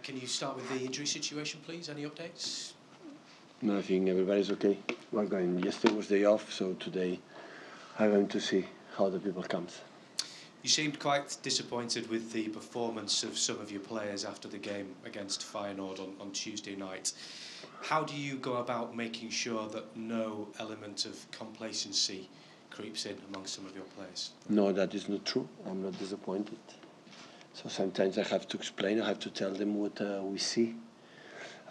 can you start with the injury situation, please? Any updates? No, I think everybody's okay. We're going. Yesterday was day off, so today I'm going to see how the people comes. You seemed quite disappointed with the performance of some of your players after the game against Feyenoord on Tuesday night. How do you go about making sure that no element of complacency creeps in among some of your players? No, that is not true. I'm not disappointed. So sometimes I have to explain, I have to tell them what we see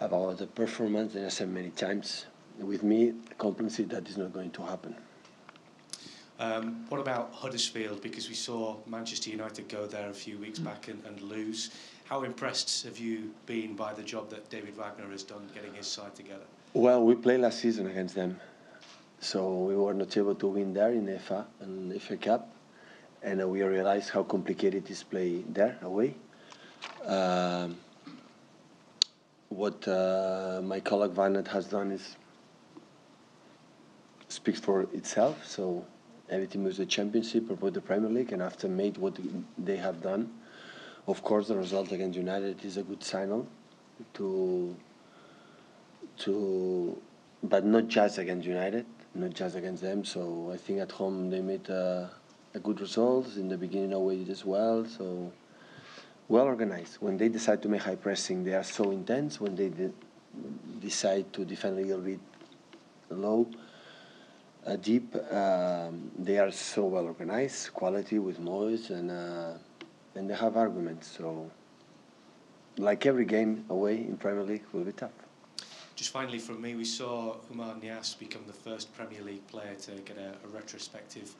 about the performance. And I said many times, with me, complacency, that is not going to happen. What about Huddersfield? Because we saw Manchester United go there a few weeks back and lose. How impressed have you been by the job that David Wagner has done getting his side together? Well, we played last season against them, so we were not able to win there in the FA Cup, and we realized how complicated it is play there away. What my colleague Wagner has done is speaks for itself. So everything was the Championship or the Premier League, and after made what they have done, of course the result against United is a good signal but not just against United, not just against them. So I think at home they made a good result. In the beginning away as well. So well organized. When they decide to make high pressing, they are so intense. When they decide to defend a little bit low, deep, they are so well organized, quality with noise, and they have arguments. So, like every game away in Premier League will be tough. Just finally from me, we saw Umar Niasse become the first Premier League player to get a retrospective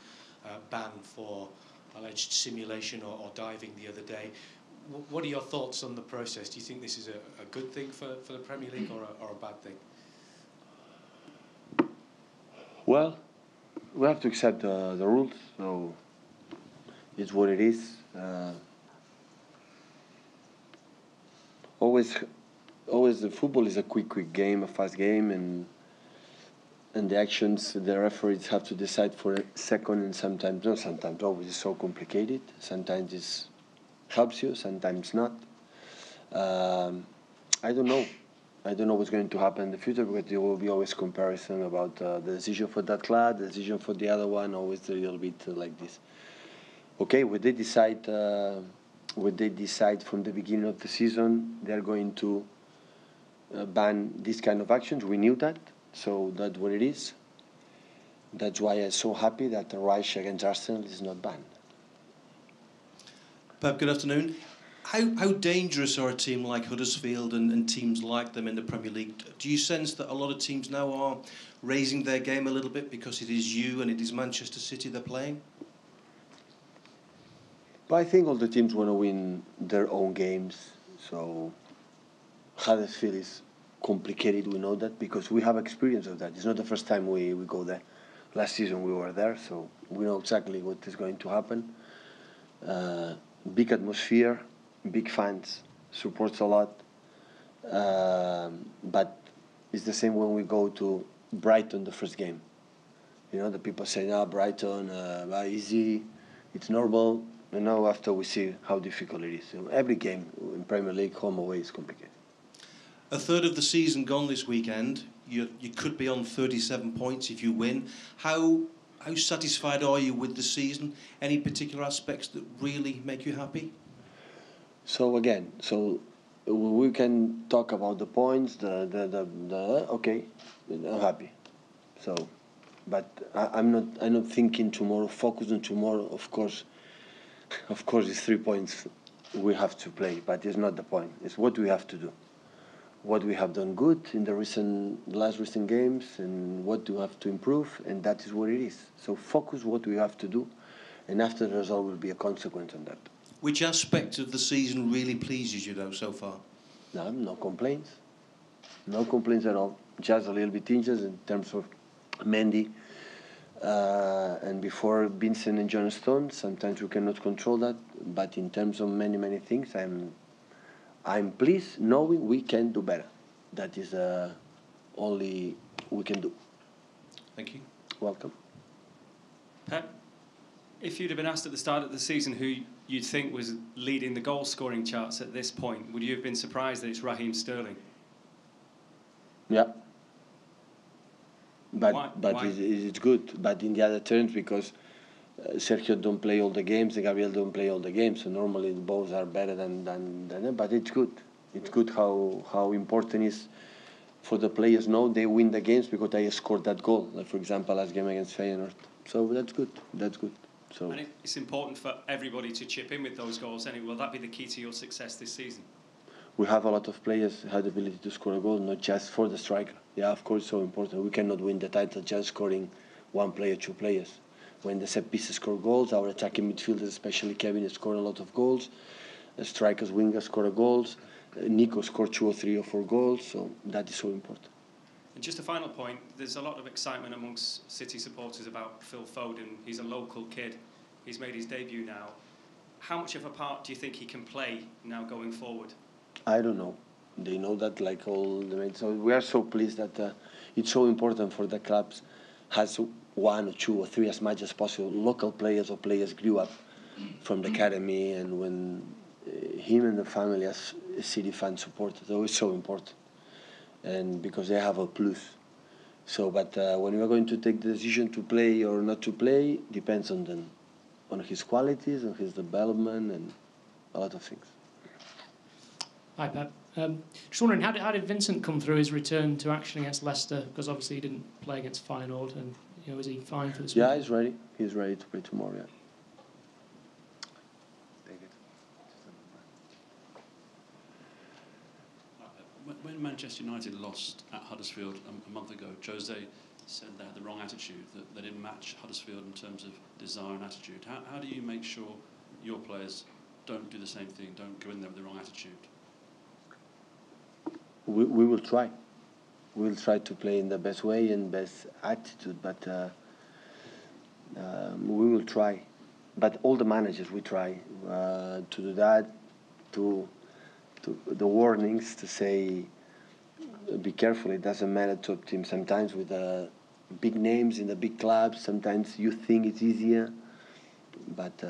ban for alleged simulation or diving the other day. What are your thoughts on the process? Do you think this is a good thing for the Premier League or a bad thing? Well, we have to accept the rules, so it's what it is. Always the football is a quick game, a fast game, and the actions the referees have to decide for a second, and sometimes always it's so complicated. Sometimes it helps you, sometimes not. I don't know. I don't know what's going to happen in the future, because there will be always comparison about the decision for that club, the decision for the other one, always a little bit like this. Okay, when they decide from the beginning of the season, they're going to ban this kind of actions. We knew that, so that's what it is. That's why I'm so happy that the Reich against Arsenal is not banned. Pep, good afternoon. How dangerous are a team like Huddersfield and teams like them in the Premier League? Do you sense that a lot of teams now are raising their game a little bit because it is you and it is Manchester City they're playing? But I think all the teams want to win their own games. So Huddersfield is complicated, we know that, because we have experience of that. It's not the first time we go there. Last season we were there, so we know exactly what is going to happen. Big atmosphere, big fans, supports a lot. But it's the same when we go to Brighton the first game. You know, the people say, no, Brighton, easy, it's normal. And now after we see how difficult it is. So every game in Premier League, home away, is complicated. A third of the season gone this weekend. You could be on 37 points if you win. How satisfied are you with the season? Any particular aspects that really make you happy? So again, we can talk about the points. Okay, I'm happy. So, but I'm not thinking tomorrow. Focus on tomorrow. Of course, it's 3 points we have to play, but it's not the point. It's what we have to do. What we have done good in the last recent games, and what we have to improve, and that is what it is. So focus what we have to do, and after the result will be a consequence on that. Which aspect of the season really pleases you though so far? No complaints. No complaints at all. Just a little bit injured in terms of Mendy, and before Vincent and John Stone. Sometimes we cannot control that, but in terms of many things, I'm pleased knowing we can do better. That is only we can do. Thank you. Welcome. Pep, if you'd have been asked at the start of the season who you'd think was leading the goal-scoring charts at this point, would you have been surprised that it's Raheem Sterling? Yeah. But Why? it's good. But in the other terms, because Sergio don't play all the games, and Gabriel don't play all the games, so normally the balls are better than but it's good. It's good how important it is for the players know they win the games because they scored that goal. Like for example, last game against Feyenoord. So that's good. That's good. So. And it's important for everybody to chip in with those goals. Anyway, will that be the key to your success this season? We have a lot of players who have the ability to score a goal, not just for the striker. Yeah, of course, so important. We cannot win the title just scoring one player, two players. When the set pieces score goals, our attacking midfielders, especially Kevin, score a lot of goals. The strikers, wingers score goals. Nico scored 2 or 3 or 4 goals, so that is so important. And just a final point, there's a lot of excitement amongst City supporters about Phil Foden. He's a local kid. He's made his debut now. How much of a part do you think he can play now going forward? I don't know. They know that like all the mates. So we are so pleased that it's so important for the clubs has 1 or 2 or 3 as much as possible local players or players grew up from the academy, and when him and the family as City fans supported, so it's so important, and because they have a plus. So, but when we are going to take the decision to play or not to play, depends on them, on his qualities, on his development, and a lot of things. Hi, Pep. Just wondering, how did Vincent come through his return to action against Leicester? Because obviously he didn't play against Feyenoord, and is he fine for this week? Yeah, he's ready. He's ready to play tomorrow. Yeah. When Manchester United lost at Huddersfield a month ago, Jose said they had the wrong attitude, that they didn't match Huddersfield in terms of desire and attitude. How do you make sure your players don't do the same thing, don't go in there with the wrong attitude? We will try. We will try to play in the best way and best attitude, but we will try. But all the managers, we try to do that, to the warnings, to say, be careful, it doesn't matter top team. Sometimes with big names in the big clubs, sometimes you think it's easier, but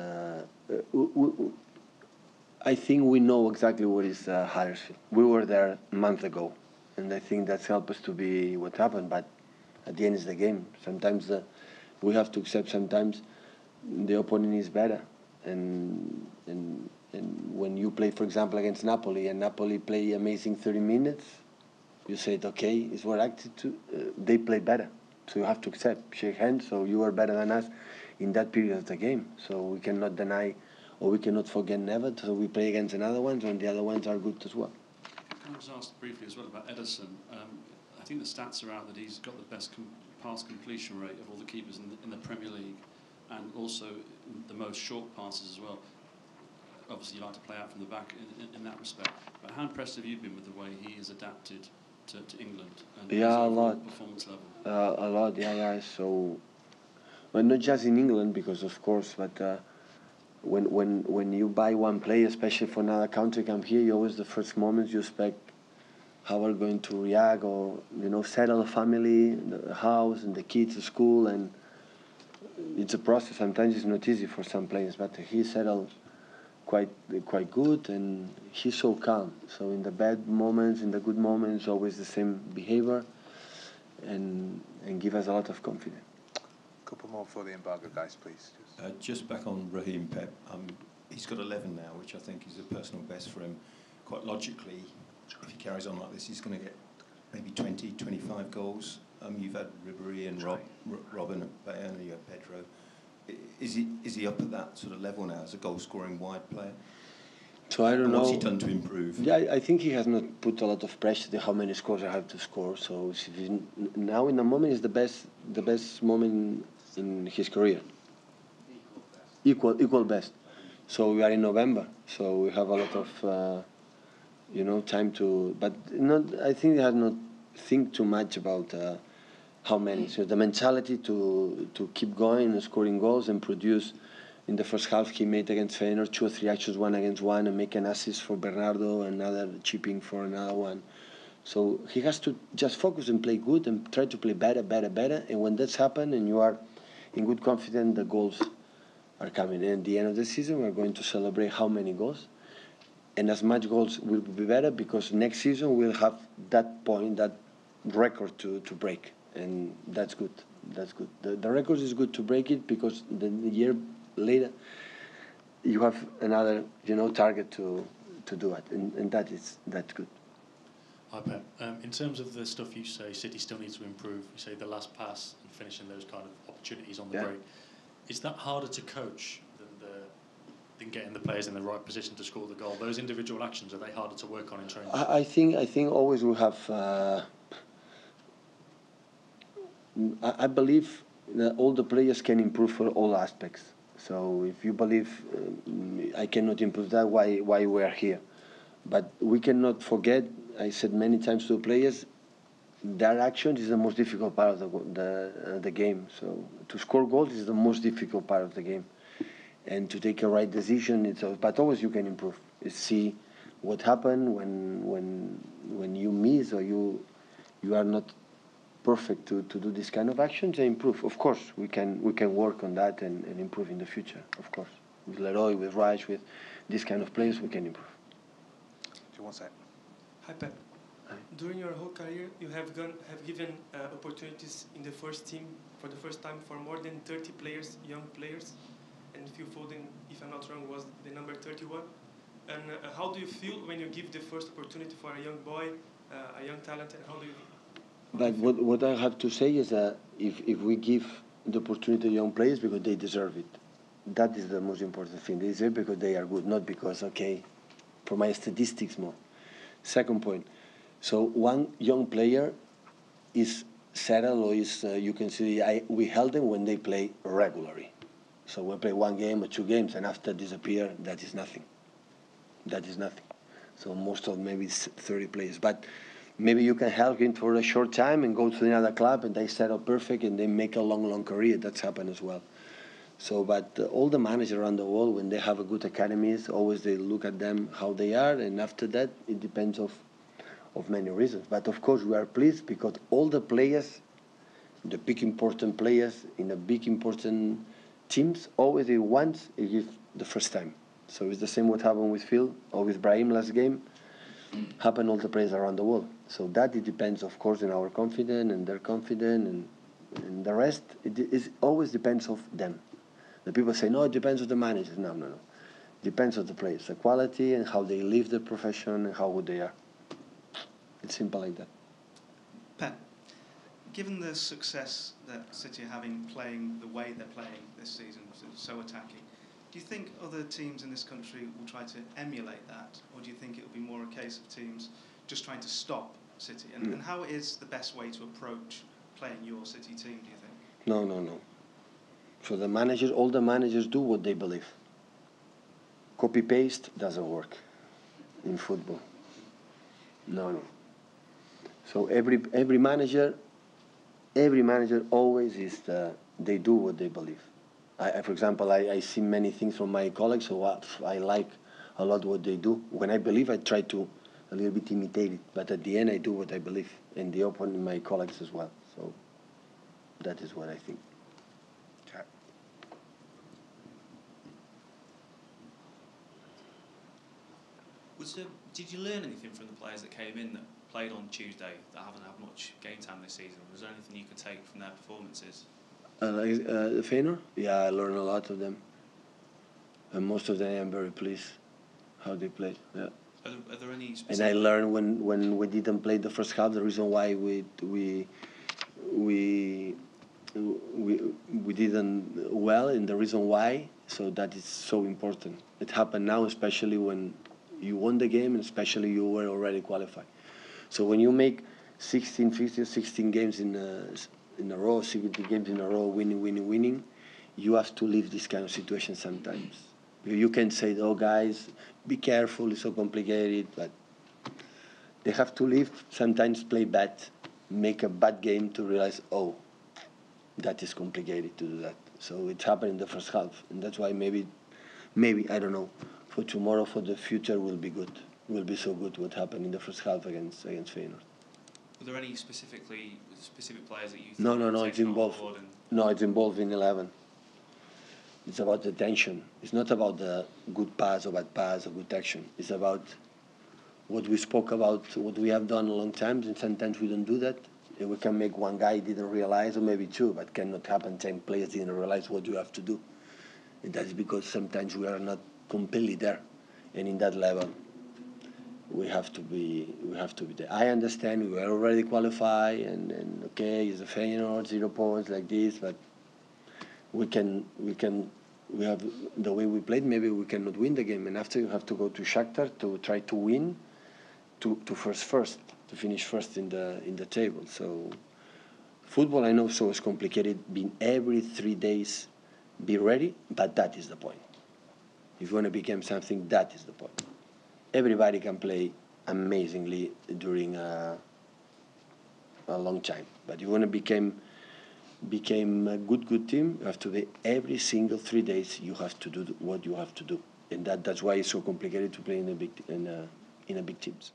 I think we know exactly what is Huddersfield. We were there a month ago, and I think that's helped us to be what happened, but at the end is the game. Sometimes we have to accept sometimes the opponent is better, and when you play, for example, against Napoli, and Napoli play amazing 30 minutes, you said, okay, it's what acted to. They play better, so you have to accept, shake hands. So you are better than us in that period of the game. So we cannot deny, or we cannot forget never. So we play against another ones, and the other ones are good as well. Can I just ask briefly as well about Ederson? I think the stats are out that he's got the best pass completion rate of all the keepers in the Premier League, and also the most short passes as well. Obviously, you like to play out from the back in that respect. But how impressed have you been with the way he has adapted to England and his overall performance level? A lot, yeah. So, but not just in England, because of course, but when you buy one player, especially for another country, come here, you always the first moments you expect how we're going to react, or settle a family, the house, and the kids to school, and it's a process. Sometimes it's not easy for some players, but he settled quite good, and he's so calm. So in the bad moments, in the good moments, always the same behavior, and give us a lot of confidence. Couple more for the embargo, guys, please. Just back on Raheem, Pep. He's got 11 now, which I think is a personal best for him. Quite logically, if he carries on like this, he's going to get maybe 20, 25 goals. You've had Ribéry and Robin at Bayern, you have Pedro. Is he up at that sort of level now as a goal-scoring wide player? So I don't know. What's he done to improve? Yeah, I think he has not put a lot of pressure to how many scores I have to score. So now in the moment is the best moment in his career. Equal best. So we are in November, so we have a lot of time to. But I think he has not think too much about how many. So the mentality to keep going and scoring goals and produce. In the first half, he made against Feyenoord 2 or 3 actions, 1 against 1, and make an assist for Bernardo, another chipping for another one. So he has to just focus and play good and try to play better. And when that's happened and you are in good confidence, the goals are coming. And at the end of the season, we're going to celebrate how many goals. And as much goals will be better because next season we'll have that point, that record to break. And that's good. That's good. The record is good to break it because the year later you have another, target to do it. And that's good. Hi, Pep. In terms of the stuff you say, City still needs to improve. You say the last pass and finishing those kind of opportunities on the break. Is that harder to coach than getting the players in the right position to score the goal? Those individual actions, are they harder to work on in training? I think always we have. I believe that all the players can improve for all aspects. So if you believe I cannot improve that, why we are here? But we cannot forget. I said many times to the players, their action is the most difficult part of the game. So to score goals is the most difficult part of the game, and to take a right decision. But always you can improve. You see what happened when you miss or you are not perfect to do this kind of actions and improve. Of course, we can work on that and improve in the future. Of course, with Leroy, with Raj, with this kind of players, we can improve. Do you want to say? Hi, Pep. During your whole career, you have given opportunities in the first team for the first time for more than 30 players, young players, and Phil Foden, if I'm not wrong, was the number 31. And how do you feel when you give the first opportunity for a young boy, a young talent, and how do you? But what I have to say is that if we give the opportunity to young players because they deserve it, that is the most important thing. They deserve it because they are good, not because for my statistics more. Second point. So one young player is settled or is, you can see, we held them when they play regularly. So we play one game or two games and after disappear, that is nothing. That is nothing. So most of maybe 30 players. But maybe you can help him for a short time and go to another club and they settle perfect and they make a long career. That's happened as well. So, but all the managers around the world, when they have a good academies, always they look at them how they are, and after that, it depends of many reasons. But of course, we are pleased because all the players, the big important players in the big important teams, always they want it is the first time. So it's the same what happened with Phil or with Brahim last game. Happened all the players around the world. So that it depends, of course, in our confidence and their confidence and the rest. It always depends of them. The people say, no, it depends on the managers. No. It depends on the players, the quality and how they live the profession and how good they are. It's simple like that. Pep, given the success that City are having playing the way they're playing this season, so attacking, do you think other teams in this country will try to emulate that? Or do you think it will be more a case of teams just trying to stop City? And how is the best way to approach playing your City team, do you think? No. So all the managers do what they believe. Copy-paste doesn't work in football. No. So every manager always is they do what they believe. For example, I see many things from my colleagues, so I like a lot what they do. When I believe, I try to a little bit imitate it, but at the end, I do what I believe, and the opponent, my colleagues as well. So that is what I think. Okay. Did you learn anything from the players that came in that played on Tuesday that haven't had much game time this season? Was there anything you could take from their performances? The Feyenoord? Yeah, I learned a lot of them. And most of them I'm very pleased how they play. Yeah. Are there any specific... And I learned when we didn't play the first half, the reason why we didn't well, and the reason why. So that is so important. It happened now, especially when you won the game, and especially you were already qualified. So when you make 16 games in a row, 70 games in a row, winning, you have to leave this kind of situation sometimes. You can say, oh, guys, be careful, it's so complicated, but they have to leave, sometimes play bad, make a bad game to realize, oh, that is complicated to do that. So it happened in the first half, and that's why maybe, I don't know, for tomorrow, for the future will be good. Will be so good what happened in the first half against Feyenoord. Were there any specific players that you No, it's involved. No, it's involved in 11. It's about the tension. It's not about the good pass or bad pass or good action. It's about what we spoke about, what we have done a long time, and sometimes we don't do that. And we can make one guy didn't realize, or maybe two, but cannot happen 10 players didn't realize what you have to do. And that's because sometimes we are not completely there. And in that level, we have to be there. I understand we are already qualified, and okay, it's a Feyenoord, 0 points like this, but we have the way we played. Maybe we cannot win the game, and after you have to go to Shakhtar to try to win, to finish first in the table. So football, I know, so it's complicated. Being every 3 days, be ready, but that is the point. If you want to become something, that is the point. Everybody can play amazingly during a long time, but you want to become a good team. You have to be every single 3 days. You have to do what you have to do, and that's why it's so complicated to play in a big teams.